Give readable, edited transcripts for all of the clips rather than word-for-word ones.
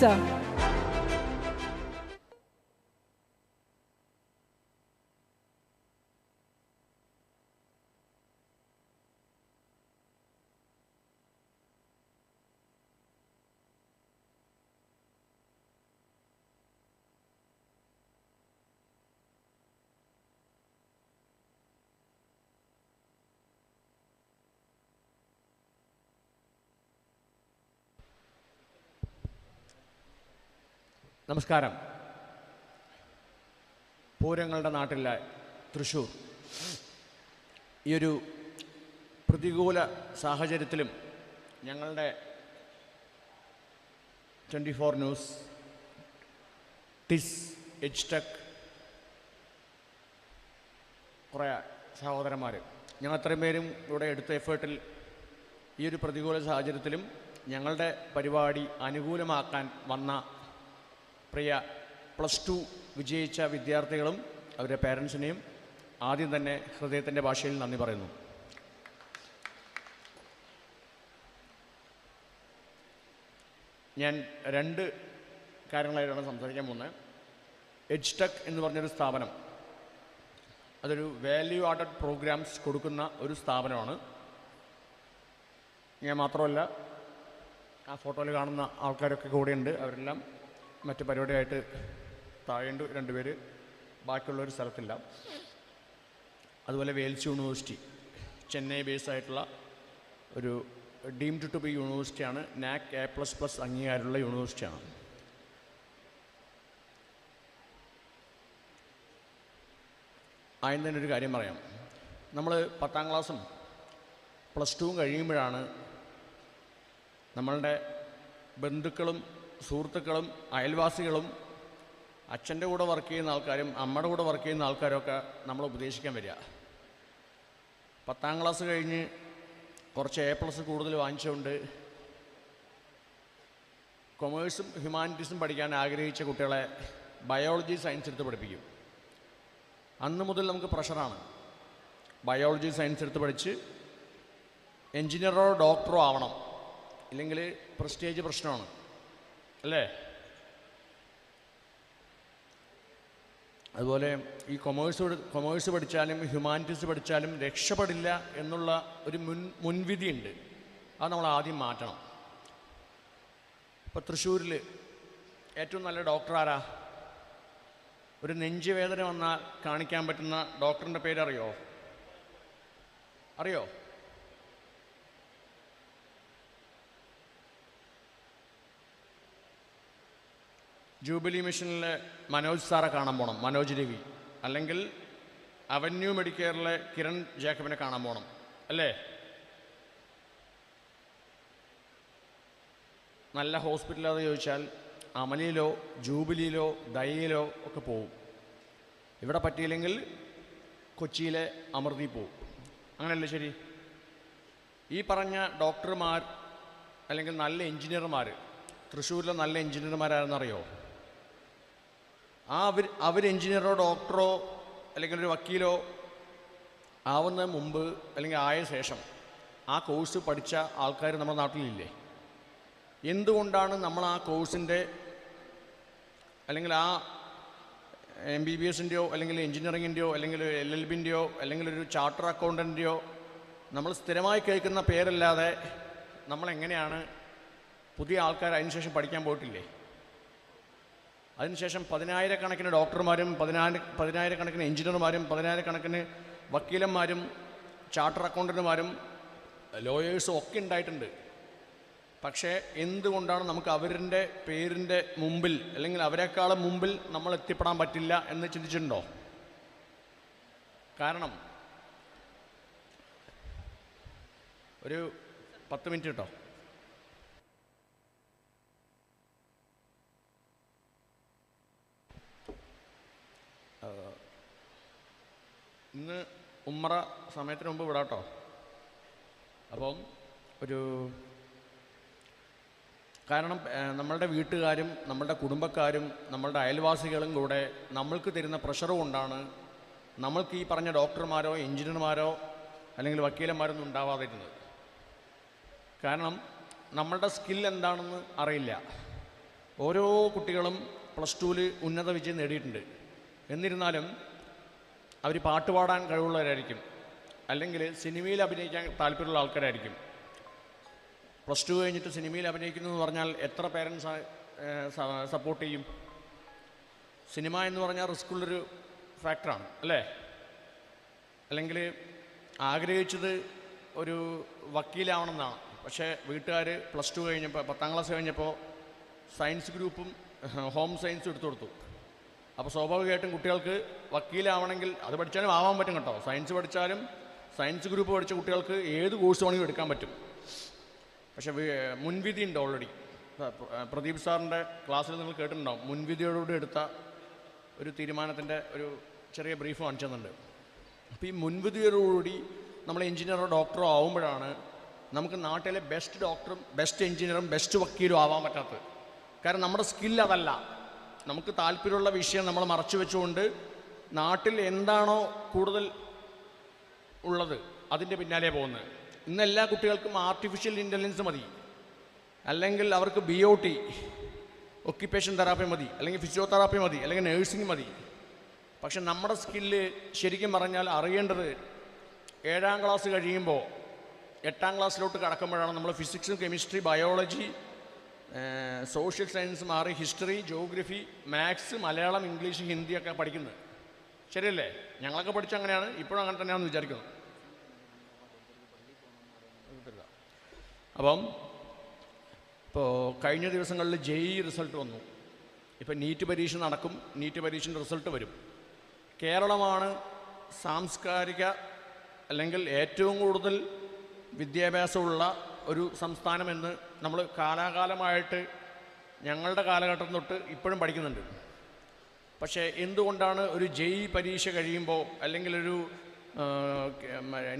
sir. നമസ്കാരം. പൂരങ്ങളുടെ നാട്ടിലെ തൃശ്ശൂർ ഈ ഒരു പ്രതികൂല സാഹചര്യത്തിലും ഞങ്ങളുടെ 24 ന്യൂസ്, ടിസ്, എച്ച്ടെക്, കുറേ സഹോദരന്മാർ, ഞങ്ങൾ അത്രയും പേരും ഇവിടെ എടുത്ത എഫേർട്ടിൽ ഈ ഒരു പ്രതികൂല സാഹചര്യത്തിലും ഞങ്ങളുടെ പരിപാടി അനുകൂലമാക്കാൻ വന്ന പ്രിയ +2 വിജയിച്ച വിദ്യാർത്ഥികളും അവരുടെ പേരൻസിനെയും ആദ്യം തന്നെ ഹൃദയത്തിൻ്റെ ഭാഷയിൽ നന്ദി പറയുന്നു. ഞാൻ 2 കാര്യങ്ങളായിട്ടാണ് സംസാരിക്കാൻ പോകുന്നത്. എച്ച്ടെക് എന്ന് പറഞ്ഞൊരു സ്ഥാപനം, അതൊരു വാല്യൂ ആഡഡ് പ്രോഗ്രാംസ് കൊടുക്കുന്ന ഒരു സ്ഥാപനമാണ്. ഞാൻ മാത്രമല്ല, ആ ഫോട്ടോയിൽ കാണുന്ന ആൾക്കാരൊക്കെ കൂടെയുണ്ട്. അവരെല്ലാം മറ്റ് പരിപാടിയായിട്ട് താഴെയുണ്ട് 2 പേര്, ബാക്കിയുള്ളൊരു സ്ഥലത്തില്ല. അതുപോലെ വെയിൽസ് യൂണിവേഴ്സിറ്റി, ചെന്നൈ ബേസ് ആയിട്ടുള്ള ഒരു ഡീംഡ് ടു ബി യൂണിവേഴ്സിറ്റിയാണ്. NAC A++ അംഗീകാരമുള്ള യൂണിവേഴ്സിറ്റിയാണ്. ആദ്യം തന്നെ ഒരു കാര്യം പറയാം. നമ്മൾ 10ാം ക്ലാസ്സും +2 കഴിയുമ്പോഴാണ് നമ്മളുടെ ബന്ധുക്കളും സുഹൃത്തുക്കളും അയൽവാസികളും അച്ഛൻ്റെ കൂടെ വർക്ക് ചെയ്യുന്ന ആൾക്കാരും അമ്മയുടെ കൂടെ വർക്ക് ചെയ്യുന്ന ആൾക്കാരൊക്കെ നമ്മൾ ഉപദേശിക്കാൻ വരിക. 10ാം ക്ലാസ് കഴിഞ്ഞ് കുറച്ച് A+ കൂടുതൽ വാങ്ങിച്ചുകൊണ്ട് കൊമേഴ്സും ഹ്യൂമാനിറ്റീസും പഠിക്കാൻ ആഗ്രഹിച്ച കുട്ടികളെ ബയോളജി സയൻസ് എടുത്ത് പഠിപ്പിക്കും. അന്ന് മുതൽ നമുക്ക് പ്രഷറാണ്. ബയോളജി സയൻസ് എടുത്ത് പഠിച്ച് എൻജിനീയറോ ഡോക്ടറോ ആവണം, ഇല്ലെങ്കിൽ പ്രസ്റ്റേജ് പ്രശ്നമാണ്, അല്ലേ? അതുപോലെ ഈ കൊമേഴ്സ് പഠിച്ചാലും ഹ്യൂമാനിറ്റീസ് പഠിച്ചാലും രക്ഷപ്പെടില്ല എന്നുള്ള ഒരു മുൻവിധിയുണ്ട്. അത് നമ്മൾ ആദ്യം മാറ്റണം. ഇപ്പോൾ തൃശ്ശൂരിൽ ഏറ്റവും നല്ല ഡോക്ടർ ആരാ? ഒരു നെഞ്ചുവേദന വന്നാൽ കാണിക്കാൻ പറ്റുന്ന ഡോക്ടറിൻ്റെ പേരറിയോ? അറിയോ? ജൂബിലി മിഷനിലെ മനോജ് സാറെ കാണാൻ പോകണം, മനോജ് രവി. അല്ലെങ്കിൽ അവന്യൂ മെഡിക്കെയറിലെ കിരൺ ജേക്കബിനെ കാണാൻ പോകണം, അല്ലേ? നല്ല ഹോസ്പിറ്റലാണെന്ന് ചോദിച്ചാൽ അമലിയിലോ ജൂബിലിയിലോ ദയയിലോ ഒക്കെ പോവും. ഇവിടെ പറ്റിയില്ലെങ്കിൽ കൊച്ചിയിലെ അമൃതി പോവും. അങ്ങനെയല്ലേ ശരി? ഈ പറഞ്ഞ ഡോക്ടർമാർ അല്ലെങ്കിൽ നല്ല എൻജിനീയർമാർ, തൃശ്ശൂരിലെ നല്ല എൻജിനീയർമാരാരെന്നറിയോ? അവർ എൻജിനീയറോ ഡോക്ടറോ അല്ലെങ്കിൽ ഒരു വക്കീലോ ആവുന്നതിന് മുമ്പ് അല്ലെങ്കിൽ ആയ ശേഷം ആ കോഴ്സ് പഠിച്ച ആൾക്കാർ നമ്മുടെ നാട്ടിലില്ലേ? എന്തുകൊണ്ടാണ് നമ്മൾ ആ കോഴ്സിൻ്റെ അല്ലെങ്കിൽ ആ MBBSൻ്റെയോ അല്ലെങ്കിൽ എൻജിനീയറിങ്ങിൻ്റെയോ അല്ലെങ്കിൽ LLBൻ്റെയോ അല്ലെങ്കിൽ ഒരു ചാർട്ടർ അക്കൗണ്ടൻ്റെയോ നമ്മൾ സ്ഥിരമായി കേൾക്കുന്ന പേരല്ലാതെ നമ്മളെങ്ങനെയാണ് പുതിയ ആൾക്കാർ അതിനുശേഷം പഠിക്കാൻ പോയിട്ടില്ലേ? അതിനുശേഷം 10,000-കണക്കിന് ഡോക്ടർമാരും 10,000-കണക്കിന് എൻജിനീയർമാരും 10,000-കണക്കിന് വക്കീലന്മാരും ചാർട്ടർ അക്കൗണ്ടന്റുമാരും ലോയേഴ്സും ഒക്കെ ഉണ്ടായിട്ടുണ്ട്. പക്ഷേ എന്തുകൊണ്ടാണ് നമുക്ക് അവരുടെ പേരിൻ്റെ മുമ്പിൽ അല്ലെങ്കിൽ അവരെക്കാളും മുമ്പിൽ നമ്മൾ എത്തിപ്പെടാൻ പറ്റില്ല എന്ന് ചിന്തിച്ചിട്ടുണ്ടോ? കാരണം ഒരു 10 മിനിറ്റ് കേട്ടോ. ഇന്ന് ഉമ്മറ സമയത്തിന് മുമ്പ് വിടാട്ടോ. അപ്പം കാരണം നമ്മളുടെ വീട്ടുകാരും നമ്മളുടെ കുടുംബക്കാരും നമ്മളുടെ അയൽവാസികളും കൂടെ നമ്മൾക്ക് തരുന്ന പ്രഷർ കൊണ്ടാണ് നമ്മൾക്ക് ഈ പറഞ്ഞ ഡോക്ടർമാരോ എൻജിനീയർമാരോ അല്ലെങ്കിൽ വക്കീലന്മാരൊന്നും ഉണ്ടാവാതിരുന്നത്. കാരണം നമ്മളുടെ സ്കിൽ എന്താണെന്ന് അറിയില്ല. ഓരോ കുട്ടികളും +2 ഉന്നത വിജയം നേടിയിട്ടുണ്ട്. എന്നിരുന്നാലും അവർ പാട്ട് പാടാൻ കഴിവുള്ളവരായിരിക്കും, അല്ലെങ്കിൽ സിനിമയിൽ അഭിനയിക്കാൻ താല്പര്യമുള്ള ആൾക്കാരായിരിക്കും. +2 കഴിഞ്ഞിട്ട് സിനിമയിൽ അഭിനയിക്കുന്നു എന്ന് പറഞ്ഞാൽ എത്ര പേരൻസ് സപ്പോർട്ട് ചെയ്യും? സിനിമ എന്ന് പറഞ്ഞാൽ റിസ്ക്കുള്ളൊരു ഫാക്ടറാണ് അല്ലേ? അല്ലെങ്കിൽ ആഗ്രഹിച്ചത് ഒരു വക്കീലാവണമെന്നാണ്. പക്ഷേ വീട്ടുകാർ +2 കഴിഞ്ഞപ്പോൾ 10ാം ക്ലാസ് കഴിഞ്ഞപ്പോൾ സയൻസ് ഗ്രൂപ്പും ഹോം സയൻസും എടുത്തു കൊടുത്തു. അപ്പോൾ സ്വാഭാവികമായിട്ടും കുട്ടികൾക്ക് വക്കീലാവണമെങ്കിൽ അത് പഠിച്ചാലും ആവാൻ പറ്റും കേട്ടോ. സയൻസ് പഠിച്ചാലും സയൻസ് ഗ്രൂപ്പ് പഠിച്ച കുട്ടികൾക്ക് ഏത് കോഴ്സ് വേണമെങ്കിലും എടുക്കാൻ പറ്റും. പക്ഷേ മുൻവിധി ഉണ്ട് ഓൾറെഡി. പ്രദീപ് സാറിൻ്റെ ക്ലാസ്സിൽ നിങ്ങൾ കേട്ടിട്ടുണ്ടാവും. മുൻവിധിയോടുകൂടി എടുത്ത ഒരു തീരുമാനത്തിൻ്റെ ഒരു ചെറിയ ബ്രീഫ് കാണിച്ചു തന്നിട്ടുണ്ട്. അപ്പോൾ ഈ മുൻവിധിയോടുകൂടി നമ്മൾ എഞ്ചിനീയറോ ഡോക്ടറോ ആവുമ്പോഴാണ് നമുക്ക് നാട്ടിലെ ബെസ്റ്റ് ഡോക്ടറും ബെസ്റ്റ് എഞ്ചിനീയറും ബെസ്റ്റ് വക്കീലും ആവാൻ പറ്റാത്തത്. കാരണം നമ്മുടെ സ്കിൽ അതല്ല. നമുക്ക് താല്പര്യമുള്ള വിഷയം നമ്മൾ മറച്ചു വെച്ചുകൊണ്ട് നാട്ടിൽ എന്താണോ കൂടുതൽ ഉള്ളത് അതിൻ്റെ പിന്നാലെ പോകുന്നത്. ഇന്ന് എല്ലാ കുട്ടികൾക്കും ആർട്ടിഫിഷ്യൽ ഇൻ്റലിജൻസ് മതി, അല്ലെങ്കിൽ അവർക്ക് BOT ഒക്യുപ്പേഷൻ തെറാപ്പി മതി, അല്ലെങ്കിൽ ഫിസിയോതെറാപ്പി മതി, അല്ലെങ്കിൽ നേഴ്സിംഗ് മതി. പക്ഷെ നമ്മുടെ സ്കില്ല് ശരിക്കും പറഞ്ഞാൽ അറിയേണ്ടത് 7ാം ക്ലാസ് കഴിയുമ്പോൾ 8ാം ക്ലാസ്സിലോട്ട് കടക്കുമ്പോഴാണ് നമ്മൾ ഫിസിക്സും കെമിസ്ട്രി ബയോളജി സോഷ്യൽ സയൻസ് മാറി history geography maths Malayalam English ഹിന്ദിയൊക്കെ പഠിക്കുന്നത്. ശരിയല്ലേ? ഞങ്ങളൊക്കെ പഠിച്ച അങ്ങനെയാണ്, ഇപ്പോഴും അങ്ങനെ തന്നെയാണെന്ന് വിചാരിക്കുന്നു. അപ്പം ഇപ്പോൾ കഴിഞ്ഞ ദിവസങ്ങളിൽ JEE റിസൾട്ട് വന്നു. ഇപ്പം നീറ്റ് പരീക്ഷ നടക്കും, നീറ്റ് പരീക്ഷൻ്റെ റിസൾട്ട് വരും. കേരളമാണ് സാംസ്കാരിക അല്ലെങ്കിൽ ഏറ്റവും കൂടുതൽ വിദ്യാഭ്യാസമുള്ള ഒരു സംസ്ഥാനമെന്ന് നമ്മൾ കാലാകാലമായിട്ട് ഞങ്ങളുടെ കാലഘട്ടം തൊട്ട് ഇപ്പോഴും പഠിക്കുന്നുണ്ട്. പക്ഷേ എന്തുകൊണ്ടാണ് ഒരു JEE പരീക്ഷ കഴിയുമ്പോൾ, അല്ലെങ്കിൽ ഒരു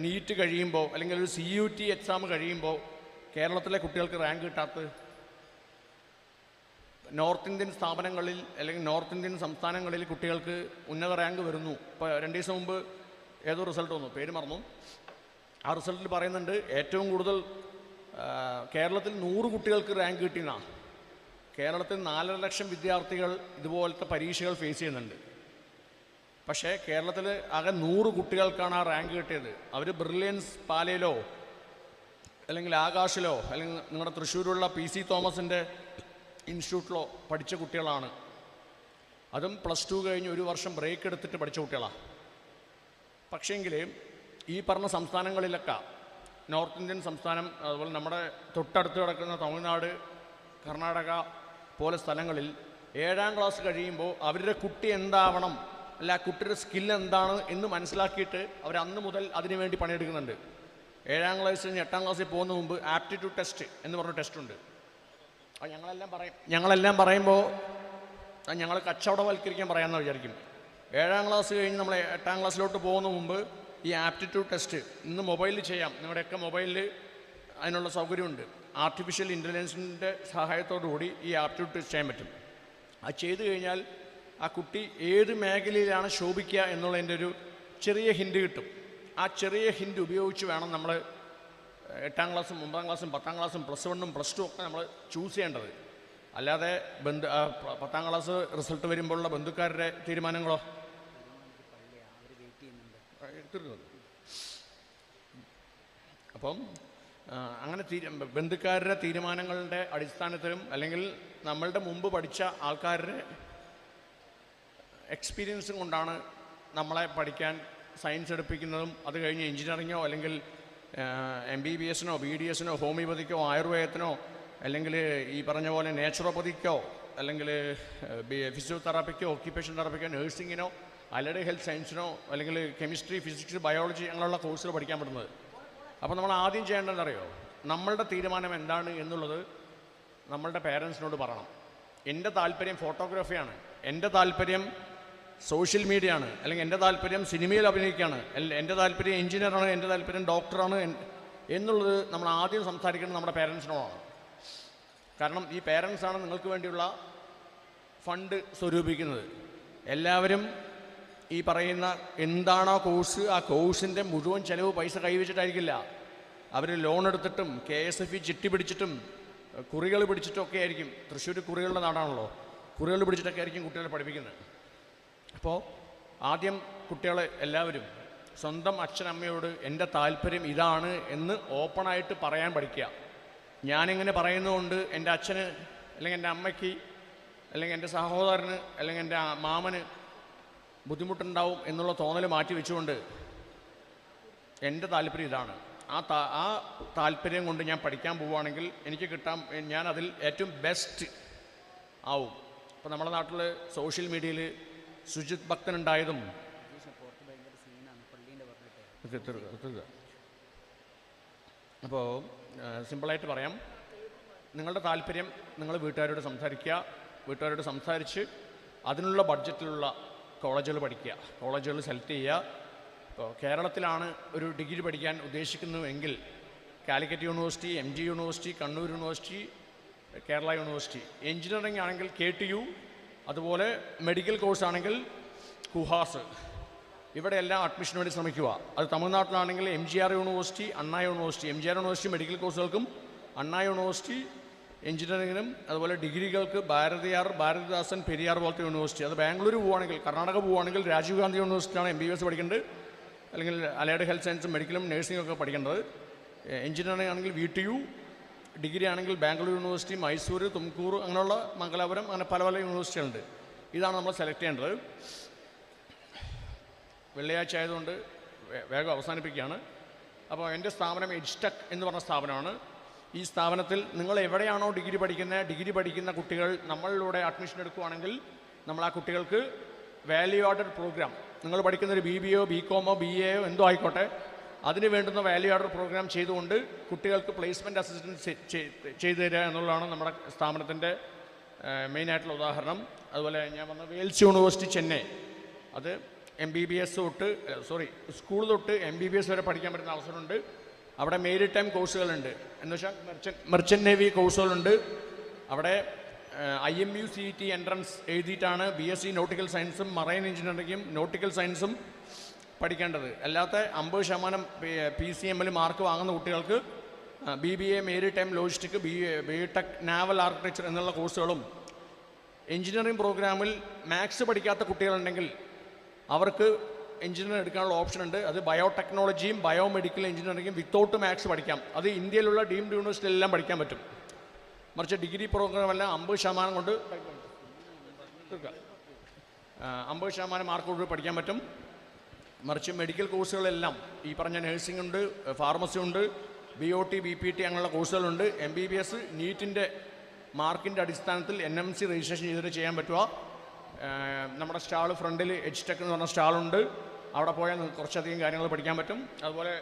നീറ്റ് കഴിയുമ്പോൾ, അല്ലെങ്കിൽ ഒരു CUT എക്സാം കഴിയുമ്പോൾ കേരളത്തിലെ കുട്ടികൾക്ക് റാങ്ക് കിട്ടാത്തത്? നോർത്ത് ഇന്ത്യൻ സ്ഥാപനങ്ങളിൽ അല്ലെങ്കിൽ നോർത്ത് ഇന്ത്യൻ സംസ്ഥാനങ്ങളിൽ കുട്ടികൾക്ക് ഉന്നത റാങ്ക് വരുന്നു. ഇപ്പോൾ 2 ദിവസം മുമ്പ് ഏതോ റിസൾട്ട് വന്നു, പേര് മറന്നു. ആ റിസൾട്ടിൽ പറയുന്നുണ്ട് ഏറ്റവും കൂടുതൽ കേരളത്തിൽ 100 കുട്ടികൾക്ക് റാങ്ക് കിട്ടിയെന്നാണ്. കേരളത്തിൽ 4.5 ലക്ഷം വിദ്യാർത്ഥികൾ ഇതുപോലത്തെ പരീക്ഷകൾ ഫേസ് ചെയ്യുന്നുണ്ട്. പക്ഷേ കേരളത്തിൽ ആകെ 100 കുട്ടികൾക്കാണ് ആ റാങ്ക് കിട്ടിയത്. അവർ ബ്രില്യൻസ് പാലയിലോ അല്ലെങ്കിൽ ആകാശിലോ അല്ലെങ്കിൽ നിങ്ങളുടെ തൃശ്ശൂരുള്ള PC തോമസിൻ്റെ ഇൻസ്റ്റിറ്റ്യൂട്ടിലോ പഠിച്ച കുട്ടികളാണ്. അതും +2 കഴിഞ്ഞ് 1 വർഷം ബ്രേക്ക് എടുത്തിട്ട് പഠിച്ച കുട്ടികളാണ്. പക്ഷേങ്കിൽ ഈ പറഞ്ഞ സംസ്ഥാനങ്ങളിലൊക്കെ നോർത്ത് ഇന്ത്യൻ സംസ്ഥാനം, അതുപോലെ നമ്മുടെ തൊട്ടടുത്ത് കിടക്കുന്ന തമിഴ്നാട് കർണാടക പോലെ സ്ഥലങ്ങളിൽ 7ാം ക്ലാസ് കഴിയുമ്പോൾ അവരുടെ കുട്ടി എന്താവണം, അല്ല ആ കുട്ടിയുടെ സ്കിൽ എന്താണ് എന്ന് മനസ്സിലാക്കിയിട്ട് അവർ അന്ന് മുതൽ അതിനു വേണ്ടി പണിയെടുക്കുന്നുണ്ട്. 7ാം ക്ലാസ് കഴിഞ്ഞ് 8ാം ക്ലാസ്സിൽ പോകുന്ന മുമ്പ് ആപ്റ്റിറ്റ്യൂഡ് ടെസ്റ്റ് എന്ന് പറഞ്ഞ ടെസ്റ്റുണ്ട്. അത് ഞങ്ങളെല്ലാം പറയുമ്പോൾ ഞങ്ങൾ കച്ചവടവൽക്കരിക്കാൻ പറയാമെന്ന് വിചാരിക്കും. 7ാം ക്ലാസ് കഴിഞ്ഞ് നമ്മൾ 8ാം ക്ലാസ്സിലോട്ട് പോകുന്ന മുമ്പ് ഈ ആപ്റ്റിറ്റ്യൂഡ് ടെസ്റ്റ് ഇന്ന് മൊബൈലിൽ ചെയ്യാം. നിങ്ങളുടെയൊക്കെ മൊബൈലിൽ അതിനുള്ള സൗകര്യമുണ്ട്. ആർട്ടിഫിഷ്യൽ ഇൻ്റലിജൻസിൻ്റെ സഹായത്തോടുകൂടി ഈ ആപ്റ്റിറ്റ്യൂഡ് ടെസ്റ്റ് ചെയ്യാൻ പറ്റും. അത് ചെയ്തു കഴിഞ്ഞാൽ ആ കുട്ടി ഏത് മേഖലയിലാണ് ശോഭിക്കുക എന്നുള്ളതിൻ്റെ ഒരു ചെറിയ ഹിൻഡ് കിട്ടും. ആ ചെറിയ ഹിൻഡ് ഉപയോഗിച്ച് വേണം നമ്മൾ 8ാം ക്ലാസ്സും 9ാം ക്ലാസ്സും 10ാം ക്ലാസ്സും +1ഉം +2 ഒക്കെ നമ്മൾ ചൂസ് ചെയ്യേണ്ടത്. അല്ലാതെ 10ാം ക്ലാസ് റിസൾട്ട് വരുമ്പോഴുള്ള ബന്ധുക്കാരുടെ തീരുമാനങ്ങളോ എടുത്തിരുന്നത്. അപ്പം അങ്ങനെ ബന്ധുക്കാരുടെ തീരുമാനങ്ങളുടെ അടിസ്ഥാനത്തിലും അല്ലെങ്കിൽ നമ്മളുടെ മുമ്പ് പഠിച്ച ആൾക്കാരുടെ എക്സ്പീരിയൻസും കൊണ്ടാണ് നമ്മളെ സയൻസ് എടുപ്പിക്കുന്നതും അത് കഴിഞ്ഞ് എഞ്ചിനീയറിങ്ങോ അല്ലെങ്കിൽ MBBSനോ BDSനോ ഹോമിയോപ്പതിക്കോ ആയുർവേദത്തിനോ അല്ലെങ്കിൽ ഈ പറഞ്ഞ പോലെ നേച്ചുറോപ്പതിക്കോ അല്ലെങ്കിൽ ഫിസിയോതെറാപ്പിക്കോ ഒക്യുപ്പേഷൻ തെറാപ്പിക്കോ നേഴ്സിങ്ങിനോ അലൈഡ് ഹെൽത്ത് സയൻസിനോ അല്ലെങ്കിൽ കെമിസ്ട്രി ഫിസിക്സ് ബയോളജി അങ്ങനെയുള്ള കോഴ്സുകൾ പഠിക്കാൻ പറ്റുന്നത്. അപ്പോൾ നമ്മൾ ആദ്യം ചെയ്യേണ്ടതെന്നറിയോ, നമ്മളുടെ തീരുമാനം എന്താണ് എന്നുള്ളത് നമ്മളുടെ പേരൻസിനോട് പറയണം. എൻ്റെ താല്പര്യം ഫോട്ടോഗ്രാഫിയാണ്, എൻ്റെ താല്പര്യം സോഷ്യൽ മീഡിയ ആണ്, അല്ലെങ്കിൽ എൻ്റെ താല്പര്യം സിനിമയിൽ അഭിനയിക്കുകയാണ്, എൻ്റെ താല്പര്യം എഞ്ചിനീയറാണ്, എൻ്റെ താല്പര്യം ഡോക്ടറാണ് എന്നുള്ളത് നമ്മൾ ആദ്യം സംസാരിക്കുന്നത് നമ്മുടെ പേരൻസിനോടാണ്. കാരണം ഈ പേരൻസാണ് നിങ്ങൾക്ക് വേണ്ടിയുള്ള ഫണ്ട് സ്വരൂപിക്കുന്നത്. എല്ലാവരും ഈ പറയുന്ന എന്താണോ കോഴ്സ് ആ കോഴ്സിൻ്റെ മുഴുവൻ ചിലവ് പൈസ കൈവച്ചിട്ടായിരിക്കില്ല. അവർ ലോൺ എടുത്തിട്ടും KSFE ചിട്ടി പിടിച്ചിട്ടും കുറികൾ പിടിച്ചിട്ടൊക്കെ ആയിരിക്കും, തൃശ്ശൂർ കുറികളുടെ നാടാണല്ലോ, കുറികൾ പിടിച്ചിട്ടൊക്കെ ആയിരിക്കും കുട്ടികളെ പഠിപ്പിക്കുന്നത്. അപ്പോൾ ആദ്യം കുട്ടികളെ എല്ലാവരും സ്വന്തം അച്ഛനമ്മയോട് എൻ്റെ താല്പര്യം ഇതാണ് എന്ന് ഓപ്പണായിട്ട് പറയാൻ പഠിക്കുക. ഞാനിങ്ങനെ പറയുന്നതുകൊണ്ട് എൻ്റെ അച്ഛന് അല്ലെങ്കിൽ എൻ്റെ അമ്മയ്ക്ക് അല്ലെങ്കിൽ എൻ്റെ സഹോദരന് അല്ലെങ്കിൽ എൻ്റെ മാമന് ബുദ്ധിമുട്ടുണ്ടാവും എന്നുള്ള തോന്നൽ മാറ്റി വെച്ചുകൊണ്ട് എൻ്റെ താല്പര്യം ഇതാണ്, ആ താല്പര്യം കൊണ്ട് ഞാൻ പഠിക്കാൻ പോവുകയാണെങ്കിൽ എനിക്ക് ഞാൻ അതിൽ ഏറ്റവും ബെസ്റ്റ് ആവും. ഇപ്പോൾ നമ്മുടെ നാട്ടിൽ സോഷ്യൽ മീഡിയയിൽ സുജിത് ഭക്തനുണ്ടായതും അപ്പോൾ സിമ്പിളായിട്ട് പറയാം, നിങ്ങളുടെ താല്പര്യം നിങ്ങൾ വീട്ടുകാരോട് സംസാരിച്ച് അതിനുള്ള ബഡ്ജറ്റിലുള്ള കോളേജുകൾ പഠിക്കുക, കോളേജുകൾ സെലക്ട് ചെയ്യുക. ഇപ്പോൾ കേരളത്തിലാണ് ഒരു ഡിഗ്രി പഠിക്കാൻ ഉദ്ദേശിക്കുന്നുവെങ്കിൽ Calicut university, MG university, Kannur university, Kerala university, engineering ആണെങ്കിൽ KTU, അതുപോലെ മെഡിക്കൽ കോഴ്സ് ആണെങ്കിൽ കുഹാസ്, ഇവിടെയെല്ലാം അഡ്മിഷന് വേണ്ടി ശ്രമിക്കുക. അത് തമിഴ്നാട്ടിലാണെങ്കിൽ MGR university, Anna university, MGR university medical കോഴ്സുകൾക്കും അണ്ണാ യൂണിവേഴ്സിറ്റി എഞ്ചിനീയറിങ്ങിനും, അതുപോലെ ഡിഗ്രികൾക്ക് ഭാരതിദാസൻ, പെരിയാർ പോലത്തെ യൂണിവേഴ്സിറ്റി. അത് ബാംഗ്ലൂർ പോവുകയാണെങ്കിൽ, കർണാടക പോവുകയാണെങ്കിൽ രാജീവ് ഗാന്ധി യൂണിവേഴ്സിറ്റിയാണ് MBBS പഠിക്കേണ്ടത്, അല്ലെങ്കിൽ അലൈഡ് ഹെൽത്ത് സയൻസും മെഡിക്കലും നഴ്സിംഗും ഒക്കെ പഠിക്കേണ്ടത്. എഞ്ചിനീയറിംഗ് ആണെങ്കിൽ VTU, ഡിഗ്രി ആണെങ്കിൽ ബാംഗ്ലൂർ യൂണിവേഴ്സിറ്റി, മൈസൂർ, തുംകൂർ, അങ്ങനെയുള്ള മംഗലാപുരം, അങ്ങനെ പല യൂണിവേഴ്സിറ്റികളുണ്ട്. ഇതാണ് നമ്മൾ സെലക്ട് ചെയ്യേണ്ടത്. വെള്ളിയാഴ്ച ആയതുകൊണ്ട് വേഗം അവസാനിപ്പിക്കുകയാണ്. അപ്പോൾ എൻ്റെ സ്ഥാപനം എഡ്ജ്ടെക് എന്ന് പറഞ്ഞ സ്ഥാപനമാണ്. ഈ സ്ഥാപനത്തിൽ നിങ്ങൾ എവിടെയാണോ ഡിഗ്രി പഠിക്കുന്ന കുട്ടികൾ നമ്മളിലൂടെ അഡ്മിഷൻ എടുക്കുകയാണെങ്കിൽ നമ്മൾ ആ കുട്ടികൾക്ക് വാല്യൂ ആഡഡ് പ്രോഗ്രാം, നിങ്ങൾ പഠിക്കുന്നൊരു BBA, BCom, BA എന്തോ ആയിക്കോട്ടെ, അതിന് വേണ്ടുന്ന വാല്യൂ ആഡഡ് പ്രോഗ്രാം ചെയ്തുകൊണ്ട് കുട്ടികൾക്ക് പ്ലേസ്മെൻറ്റ് അസിസ്റ്റൻസ് ചെയ്തു തരിക എന്നുള്ളതാണ് നമ്മുടെ സ്ഥാപനത്തിൻ്റെ മെയിനായിട്ടുള്ള ഉദാഹരണം. അതുപോലെ ഞാൻ വന്ന വെയിൽസ് യൂണിവേഴ്സിറ്റി ചെന്നൈ, അത് MBBS സ്കൂൾ തൊട്ട് MBBS വരെ പഠിക്കാൻ പറ്റുന്ന അവസരമുണ്ട്. അവിടെ മെരിടൈം കോഴ്സുകളുണ്ട്, എന്ന് വെച്ചാൽ മെർച്ചൻ്റ് നേവി കോഴ്സുകളുണ്ട്. അവിടെ IMU CET എൻട്രൻസ് എഴുതിയിട്ടാണ് BSc നോട്ടിക്കൽ സയൻസും മറൈൻ എഞ്ചിനീയറിംഗും നോട്ടിക്കൽ സയൻസും പഠിക്കേണ്ടത്. അല്ലാത്ത 50% PCMൽ മാർക്ക് വാങ്ങുന്ന കുട്ടികൾക്ക് BBA maritime logistic, BTech naval architecture എന്നുള്ള കോഴ്സുകളും, എഞ്ചിനീയറിംഗ് പ്രോഗ്രാമിൽ മാത്സ് പഠിക്കാത്ത കുട്ടികളുണ്ടെങ്കിൽ അവർക്ക് എഞ്ചിനീയറിംഗ് എടുക്കാനുള്ള ഓപ്ഷൻ ഉണ്ട്. അത് ബയോടെക്നോളജിയും ബയോമെഡിക്കൽ എഞ്ചിനീയറിംഗും വിത്തൗട്ട് മാത്സ് പഠിക്കാം. അത് ഇന്ത്യയിലുള്ള ഡീംഡ് യൂണിവേഴ്സിറ്റിയിലെല്ലാം പഠിക്കാൻ പറ്റും. മറിച്ച് ഡിഗ്രി പ്രോഗ്രാമെല്ലാം 50% കൊണ്ട് 50% മാർക്ക് കൊണ്ട് പഠിക്കാൻ പറ്റും. മറിച്ച് മെഡിക്കൽ കോഴ്സുകളെല്ലാം ഈ പറഞ്ഞ നഴ്സിംഗ് ഉണ്ട്, ഫാർമസി ഉണ്ട്, BOT, BPT അങ്ങനെയുള്ള കോഴ്സുകളുണ്ട്. MBBS നീറ്റിൻ്റെ മാർക്കിൻ്റെ അടിസ്ഥാനത്തിൽ NMC രജിസ്ട്രേഷൻ ചെയ്തിട്ട് ചെയ്യാൻ പറ്റുക. നമ്മുടെ സ്റ്റാൾ ഫ്രണ്ടിൽ എഡ്ജ്ടെക് എന്ന് പറഞ്ഞ സ്റ്റാളുണ്ട്, അവിടെ പോയാൽ നിങ്ങൾക്ക് കുറച്ചധികം കാര്യങ്ങൾ പഠിക്കാൻ പറ്റും. അതുപോലെ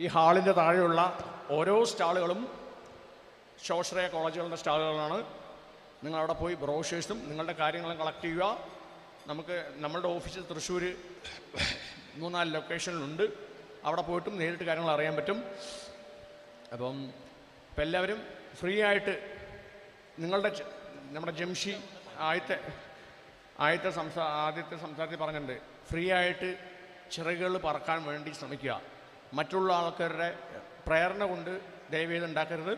ഈ ഹാളിൻ്റെ താഴെയുള്ള ഓരോ സ്റ്റാളുകളും ശോശ്രയ കോളേജുകളുടെ സ്റ്റാളുകളാണ്. നിങ്ങളവിടെ പോയി ബ്രോഷേഴ്സും നിങ്ങളുടെ കാര്യങ്ങളും കളക്ട് ചെയ്യുക. നമ്മളുടെ ഓഫീസ് തൃശ്ശൂർ 3-4 ലൊക്കേഷനിലുണ്ട്, അവിടെ പോയിട്ടും നേരിട്ട് കാര്യങ്ങൾ അറിയാൻ പറ്റും. അപ്പം എല്ലാവരും ഫ്രീ ആയിട്ട് നമ്മുടെ ജംഷി ആദ്യത്തെ സംസാരത്തിൽ പറഞ്ഞിട്ടുണ്ട്, ഫ്രീ ആയിട്ട് ചിറകുകൾ പറക്കാൻ വേണ്ടി ശ്രമിക്കുക. മറ്റുള്ള ആൾക്കാരുടെ പ്രേരണ കൊണ്ട് ദയവേത് ഉണ്ടാക്കരുത്.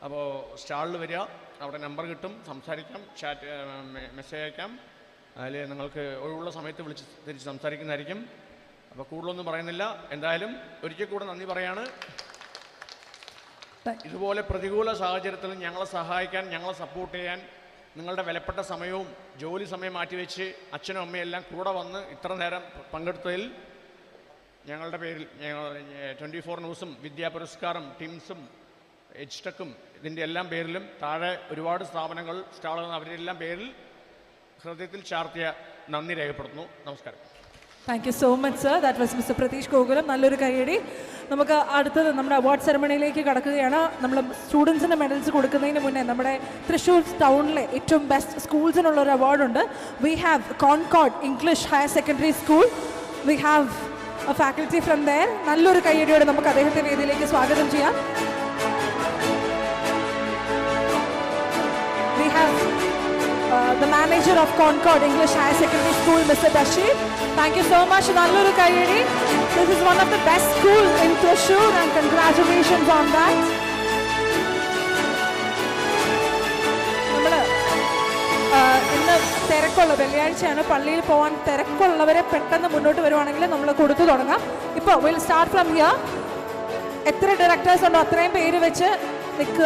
അപ്പോൾ സ്റ്റാളിൽ വരിക, അവിടെ നമ്പർ കിട്ടും, സംസാരിക്കാം, മെസ്സേജ് അയക്കാം. അതിൽ നിങ്ങൾക്ക് ഒഴിവുള്ള സമയത്ത് തിരിച്ച് സംസാരിക്കുന്നതായിരിക്കും. അപ്പോൾ കൂടുതലൊന്നും പറയുന്നില്ല. എന്തായാലും ഒരിക്കൽ കൂടെ നന്ദി പറയാണ്. ഇതുപോലെ പ്രതികൂല സാഹചര്യത്തിലും ഞങ്ങളെ സഹായിക്കാൻ, ഞങ്ങളെ സപ്പോർട്ട് ചെയ്യാൻ, നിങ്ങളുടെ വിലപ്പെട്ട സമയവും ജോലി സമയം മാറ്റിവെച്ച് അച്ഛനും അമ്മയും എല്ലാം കൂടെ വന്ന് ഇത്ര നേരം പങ്കെടുത്തതിൽ ഞങ്ങളുടെ പേരിൽ 24 ന്യൂസും വിദ്യാ പുരസ്കാരം ടീംസും എഡ്ജ്ടെക്കും ഇതിൻ്റെ എല്ലാം പേരിലും താഴെ ഒരുപാട് സ്ഥാപനങ്ങൾ സ്റ്റാളുകൾ അവരുടെ എല്ലാം പേരിൽ ഹൃദയത്തിൽ ചാർത്തിയ നന്ദി രേഖപ്പെടുത്തുന്നു. നമസ്കാരം. Thank you so much sir. That was mister Pratheesh Gokulam. നല്ലൊരു കൈയടി. നമുക്ക് അടുത്തത് നമ്മുടെ അവാർഡ് സെറമണിയിലേക്ക് കടക്കുകയാണ്. നമ്മൾ സ്റ്റുഡൻസിന് മെഡൽസ് കൊടുക്കുന്നതിന് മുന്നേ നമ്മുടെ തൃശ്ശൂർ ടൗണിലെ ഏറ്റവും ബെസ്റ്റ് സ്കൂൾസിനുള്ള ഒരു അവാർഡുണ്ട്. We have Concord English higher secondary school. We have a faculty from there. നല്ലൊരു കൈയടിയോടെ നമുക്ക് അദ്ദേഹത്തെ വേദിയിലേക്ക് സ്വാഗതം ചെയ്യാം. വി ഹാവ് the manager of Concord English Higher Secondary School, Mr. Bashir. Thank you so much. Nalluru Kayedi. This is one of the best schools in Thrissur and congratulations on that. വെള്ളിയാഴ്ചയാണ്, പള്ളിയിൽ പോകാൻ തിരക്കുള്ളവരെ പെട്ടെന്ന് മുന്നോട്ട് വരുവാണെങ്കിൽ നമ്മൾ കൊടുത്തു തുടങ്ങാം. ഇപ്പോൾ വിൽ സ്റ്റാർട്ട് ഫ്രം ഹിയർ. എത്ര ഡയറക്ടേഴ്സ് ഉണ്ടോ അത്രയും പേര് വെച്ച് നിൽക്കുക.